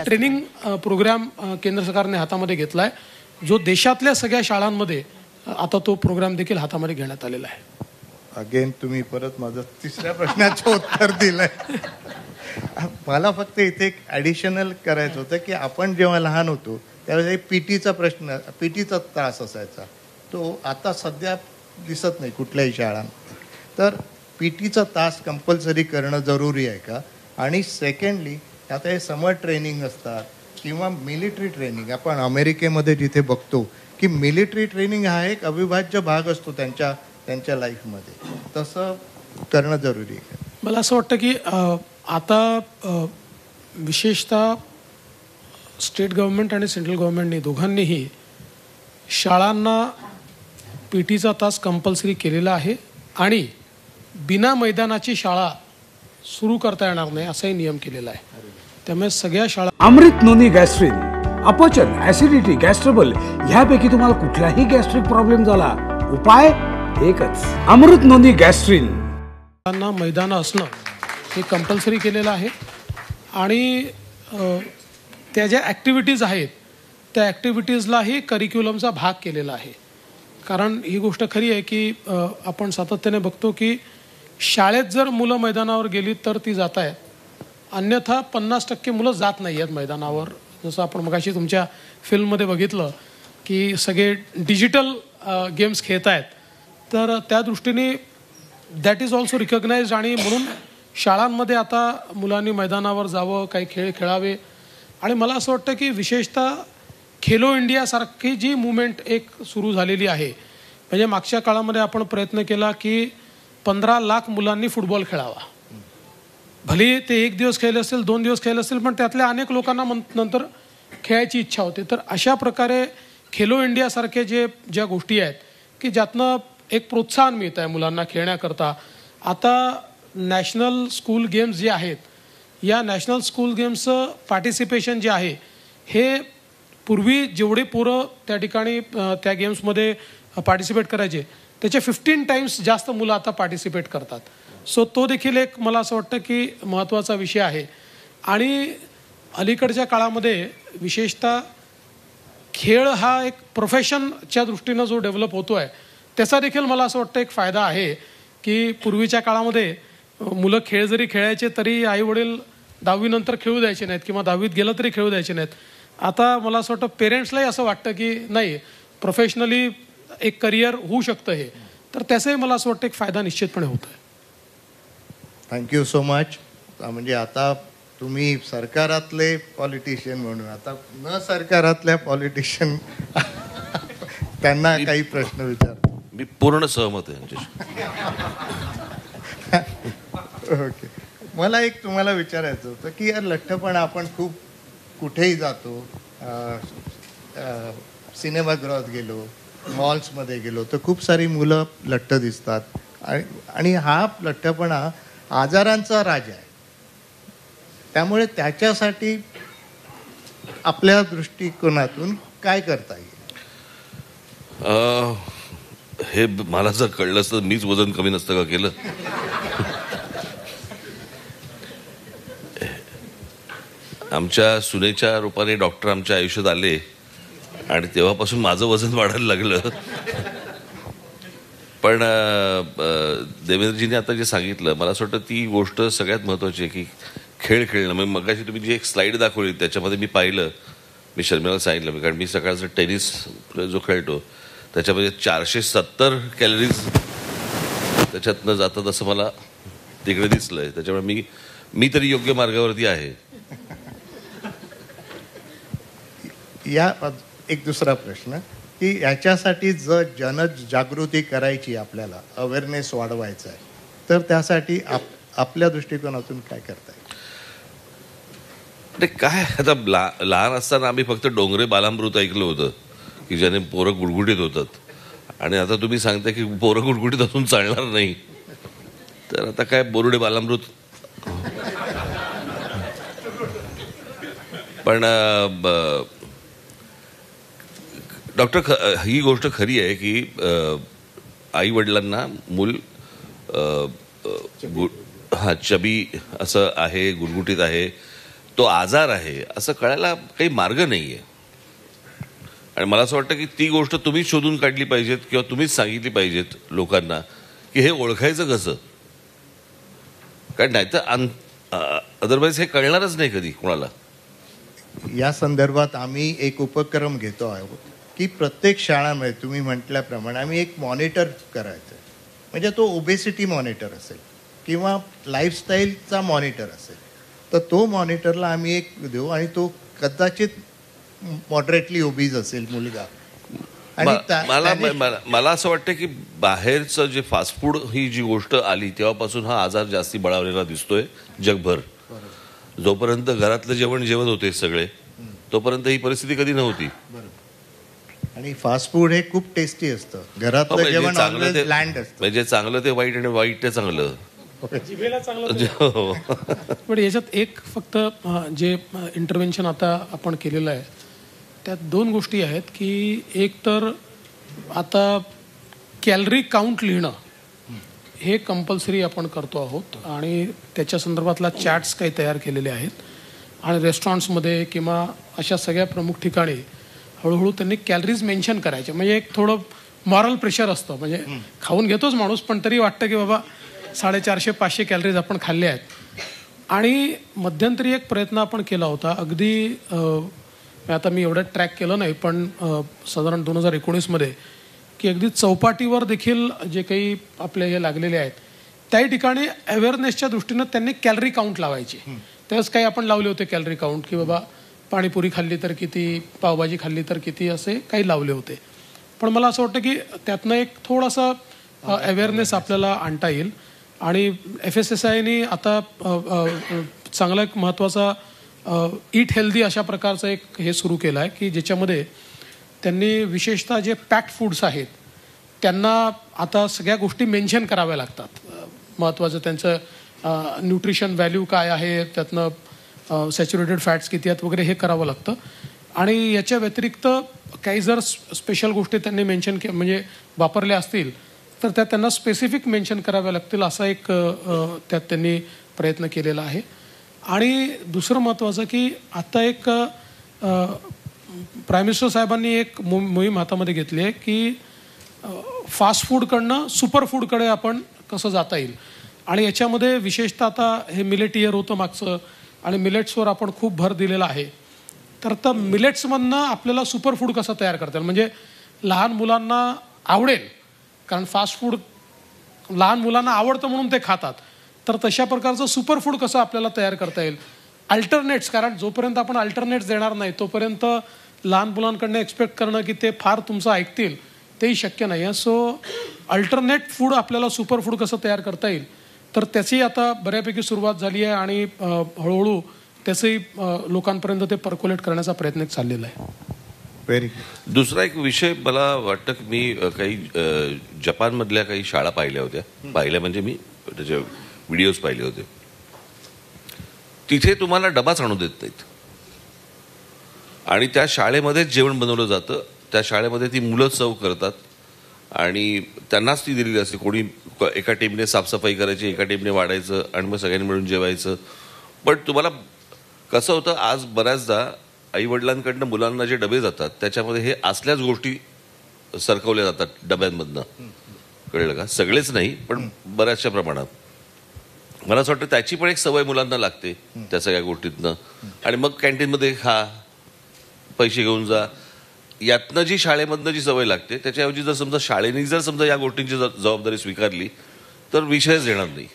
Training programme केंद्र सरकारने हातामध्ये घेतलाय, जो देशातल्या सगळ्या शाळांमध्ये आता तो प्रोग्राम देखील हातामध्ये घेण्यात आलेला आहे. अगेन तुम्ही परत माझं तिसऱ्या प्रश्नाचं उत्तर दिलंय. मला फक्त इथे एक ॲडिशनल करायचं होतं की आपण जेव्हा लहान होतो त्यावेळेस पीटीचा त्रास असायचा, तो आता सध्या दिसत नाही कुठल्याही शाळांत. तर पीटीचा तास कंपल्सरी करणं जरुरी आहे का? आणि सेकंडली आता हे समर ट्रेनिंग असतात किंवा मिलिटरी ट्रेनिंग, आपण अमेरिकेमध्ये जिथे बघतो की मिलिटरी ट्रेनिंग हा एक अविभाज्य भाग असतो त्यांच्या लाईफमध्ये, तसं करणं जरुरी आहे. मला असं वाटतं की आता विशेषतः स्टेट गव्हर्नमेंट आणि सेंट्रल गव्हर्नमेंटने दोघांनीही शाळांना पीटीचा तास कंपल्सरी केलेला आहे आणि बिना मैदानाची शाळा सुरू करता येणार नाही असाही नियम केलेला आहे. त्यामुळे सगळ्या शाळा अमृत नोनी गॅस्ट्रिन, अपचन, ऍसिडिटी, गॅस्ट्रबल ह्यापैकी तुम्हाला कुठलाही गॅस्ट्रिक प्रॉब्लेम झाला, उपाय एकच, अमृत नोनी गॅस्ट्रिन. मैदान असणं हे कंपल्सरी केलेलं आहे आणि त्या ज्या ॲक्टिव्हिटीज आहेत त्या ॲक्टिव्हिटीजलाही करिक्युलमचा भाग केलेला आहे. कारण ही गोष्ट खरी आहे की आपण सातत्याने बघतो की शाळेत जर मुलं मैदानावर गेली तर ती जात आहेत, अन्यथा 50% मुलं जात नाही आहेत मैदानावर. जसं आपण मगाशी तुमच्या फिल्ममध्ये बघितलं की सगळे डिजिटल गेम्स खेळत आहेत, तर त्या दृष्टीने दॅट इज ऑल्सो रिकग्नाइज्ड. आणि म्हणून शाळांमध्ये आता मुलांनी मैदानावर जावं, काही खेळ खेळावे. आणि मला असं वाटतं की विशेषतः खेलो इंडियासारखी जी मुवमेंट एक सुरू झालेली आहे, म्हणजे मागच्या काळामध्ये आपण प्रयत्न केला की 15 लाख मुलांनी फुटबॉल खेळावा. भले ते 1 दिवस खेळले असतील, 2 दिवस खेळले असतील, पण त्यातल्या अनेक लोकांना नंतर खेळायची इच्छा होते. तर अशा प्रकारे खेलो इंडियासारखे ज्या गोष्टी आहेत की ज्यातनं एक प्रोत्साहन मिळत आहे मुलांना खेळण्याकरता. आता नॅशनल स्कूल गेम्स जे आहेत, या नॅशनल स्कूल गेम्सचं पार्टिसिपेशन जे आहे हे पूर्वी जेवढे पोरं त्या ठिकाणी त्या गेम्समध्ये पार्टिसिपेट करायचे त्याचे 15 टाइम्स जास्त मुलं आता पार्टिसिपेट करतात. सो तो देखील एक मला असं वाटतं की महत्त्वाचा विषय आहे. आणि अलीकडच्या काळामध्ये विशेषतः खेळ हा एक प्रोफेशनच्या दृष्टीनं जो डेव्हलप होतो आहे त्याचा देखील मला असं वाटतं एक फायदा आहे की पूर्वीच्या काळामध्ये मुलं खेळ जरी खेळायचे तरी आईवडील 10वी नंतर खेळू द्यायचे नाहीत किंवा 10वीत गेलं तरी खेळू द्यायचे नाहीत. आता मला असं वाटतं पेरेंट्सलाही असं वाटतं की नाही, प्रोफेशनली एक करिअर होऊ शकतं हे, तर त्याचाही मला असं वाटतं एक फायदा निश्चितपणे होतो आहे. Thank you so much. म्हणजे आता तुम्ही सरकारातले पॉलिटिशियन म्हणून आता न सरकारातल्या पॉलिटिशियन त्यांना काही प्रश्न विचारतो. मी पूर्ण सहमत आहे. ओके, मला एक तुम्हाला विचारायचं होतं की यार लठ्ठपणा आपण खूप कुठेही जातो, सिनेमागृहात गेलो, मॉल्समध्ये गेलो तर खूप सारी मुलं लठ्ठ दिसतात आणि हा लठ्ठपणा आजारांचा राजा आहे. त्यामुळे त्याच्यासाठी आपल्या दृष्टिकोनातून काय करता येईल? हे मला जर कळलं असतं मीच वजन कमी नसतं का केलं. आमच्या सुनेच्या रूपाने डॉक्टर आमच्या आयुष्यात आले आणि तेव्हापासून माझं वजन वाढायला लागलं. पण देवेंद्रजीने आता जे सांगितलं मला असं वाटतं ती गोष्ट सगळ्यात महत्त्वाची आहे की खेळ खेळणं. म्हणजे मगाशी तुम्ही जी एक स्लाईड दाखवली त्याच्यामध्ये मी पाहिलं, मी शर्मिलाला सांगितलं, कारण मी सकाळचं टेनिस जो खेळतो त्याच्यामध्ये 470 कॅलरीज त्याच्यातनं जातात असं मला तिकडे दिसलंय. त्याच्यामुळे मी तरी योग्य मार्गावरती आहे. या एक दुसरा प्रश्न की याच्यासाठी जर जनजागृती करायची, आपल्याला अवेअरनेस वाढवायचा आहे, तर त्यासाठी आपल्या दृष्टिकोनातून काय करता येईल? काय आता लहान असताना आम्ही फक्त डोंगरे बालामृत ऐकलं होतं की ज्याने पोरं गुडगुडीत होतात, आणि आता तुम्ही सांगता की पोरं गुडगुडीत असून चालणार नाही, तर आता काय बोरुडे बालामृत. पण डॉक्टर ही गोष्ट खरी आहे की आई वडिलांना मूल चबी असं आहे, गुडगुटीत आहे, तो आजार आहे असं कळायला काही मार्ग नाही आहे. आणि मला असं वाटतं की ती गोष्ट तुम्हीच शोधून काढली पाहिजेत किंवा तुम्हीच सांगितली पाहिजेत लोकांना की हे ओळखायचं कसं. कारण नाहीतर अदरवाईज हे कळणारच नाही कधी कोणाला. या संदर्भात आम्ही एक उपक्रम घेतो आहोत की प्रत्येक शाळांमध्ये तुम्ही म्हटल्याप्रमाणे आम्ही एक मॉनिटर करायचं. म्हणजे तो ओबेसिटी मॉनिटर असेल किंवा लाईफस्टाईलचा मॉनिटर असेल, तर तो मॉनिटरला आम्ही एक देऊ आणि तो कदाचित मॉडरेटली ओबीज असेल मुलगा. आणि मला असं वाटतं की बाहेरचं जे फास्ट फूड ही जी गोष्ट आली तेव्हापासून हा आजार जास्ती बळावलेला दिसतोय जगभर. जोपर्यंत घरातलं जेवण जेवत होते सगळे तोपर्यंत ही परिस्थिती कधी नव्हती. आणि फास्ट फूड हे खूप टेस्टी असतं. घरातलं जेवण ऑलवेज लँड असतं. म्हणजे चांगलं ते वाईट आणि वाईट ते चांगलं. पण याच्यात एक फक्त जे इंटरव्हेन्शन आता आपण केलेलं आहे त्यात दोन गोष्टी आहेत की एक तर आता कॅलरी काउंट लिहिणं हे कंपल्सरी आपण करतो आहोत आणि त्याच्या संदर्भातला चॅट्स काही तयार केलेले आहेत आणि रेस्टॉरंट्समध्ये किंवा अशा सगळ्या प्रमुख ठिकाणी हळूहळू त्यांनी कॅलरीज मेन्शन करायचे. म्हणजे एक थोडं मॉरल प्रेशर असतं. म्हणजे खाऊन घेतोच माणूस पण तरी वाटतं की बाबा 450-500 कॅलरीज आपण खाल्ले आहेत. आणि मध्यंतरी एक प्रयत्न आपण केला होता अगदी आता मी एवढं ट्रॅक केलं नाही पण साधारण 2019मध्ये की अगदी चौपाटीवर देखील जे काही आपले हे लागलेले आहेत त्याही ठिकाणी अवेअरनेसच्या दृष्टीनं त्यांनी कॅलरी काउंट लावायची. त्यावेळेस काही आपण लावले होते कॅलरी काउंट की बाबा पाणीपुरी खाल्ली तर किती, पावभाजी खाल्ली तर किती, असे काही लावले होते. पण मला असं वाटतं की त्यातनं एक थोडासा अवेअरनेस आपल्याला आणता येईल. आणि FSSAIने आता चांगला एक महत्त्वाचा ईट हेल्दी अशा प्रकारचं एक हे सुरू केलं आहे की ज्याच्यामध्ये त्यांनी विशेषतः जे पॅक्ड फूड्स आहेत त्यांना आता सगळ्या गोष्टी मेन्शन कराव्या लागतात. महत्त्वाचं त्यांचं न्यूट्रिशन व्हॅल्यू काय आहे, त्यातनं सॅच्युरेटेड फॅट्स किती आहेत वगैरे हे करावं लागतं. आणि याच्या व्यतिरिक्त काही जर स्पेशल गोष्टी त्यांनी मेन्शन म्हणजे वापरल्या असतील तर त्या त्यांना स्पेसिफिक मेन्शन कराव्या लागतील असा एक त्यात त्यांनी प्रयत्न केलेला आहे. आणि दुसरं महत्त्वाचं की आता एक प्राईम मिनिस्टर साहेबांनी एक मोहीम हातामध्ये घेतली आहे की फास्ट फूडकडनं सुपर फूडकडे आपण कसं जाता येईल. आणि याच्यामध्ये विशेषतः आता हे मिलेट इयर होतं मागचं आणि मिलेट्सवर आपण खूप भर दिलेला आहे. तर आता मिलेट्समधनं आपल्याला सुपर फूड कसं तयार करता येईल, म्हणजे लहान मुलांना आवडेल, कारण फास्ट फूड लहान मुलांना आवडतं म्हणून ते खातात. तर तशा प्रकारचं सुपर फूड कसं आपल्याला तयार करता येईल. अल्टरनेट्स, कारण जोपर्यंत आपण अल्टरनेट्स देणार नाही तोपर्यंत लहान मुलांकडनं एक्सपेक्ट करणं की ते फार तुमचं ऐकतील तेही शक्य नाही आहे. सो अल्टरनेट फूड आपल्याला सुपर फूड कसं तयार करता येईल तर त्याची आता बऱ्यापैकी सुरुवात झाली आहे आणि हळूहळू त्याचंही लोकांपर्यंत ते पर्क्युलेट करण्याचा प्रयत्न चाललेला आहे. व्हेरी दुसरा एक विषय मला वाटतं की मी काही जपानमधल्या काही शाळा पाहिल्या होत्या. पाहिल्या म्हणजे मी त्याचे व्हिडिओज पाहिले होते. तिथे तुम्हाला डबाच आणू देत नाहीत आणि त्या शाळेमध्येच जेवण बनवलं जातं. त्या शाळेमध्ये ती मुलं सर्व करतात आणि त्यांनाच ती दिलेली असते. कोणी एका टीमने साफसफाई करायची, एका टीमने वाढायचं आणि मग सगळ्यांनी मिळून जेवायचं. पण तुम्हाला कसं होतं, आज बऱ्याचदा आईवडिलांकडनं मुलांना जे डबे जातात त्याच्यामध्ये हे असल्याच गोष्टी सरकवल्या जातात डब्यांमधनं. कळलं का? सगळेच नाही पण बऱ्याचशा प्रमाणात. मला असं वाटतं त्याची पण एक सवय मुलांना लागते त्या सगळ्या गोष्टीतनं. आणि मग कॅन्टीनमध्ये खा, पैसे घेऊन जा, यातनं जी शाळेमधनं जी सवय लागते त्याच्याऐवजी जर समजा शाळेने जर समजा या गोष्टींची जबाबदारी स्वीकारली तर विषयच येणार नाही.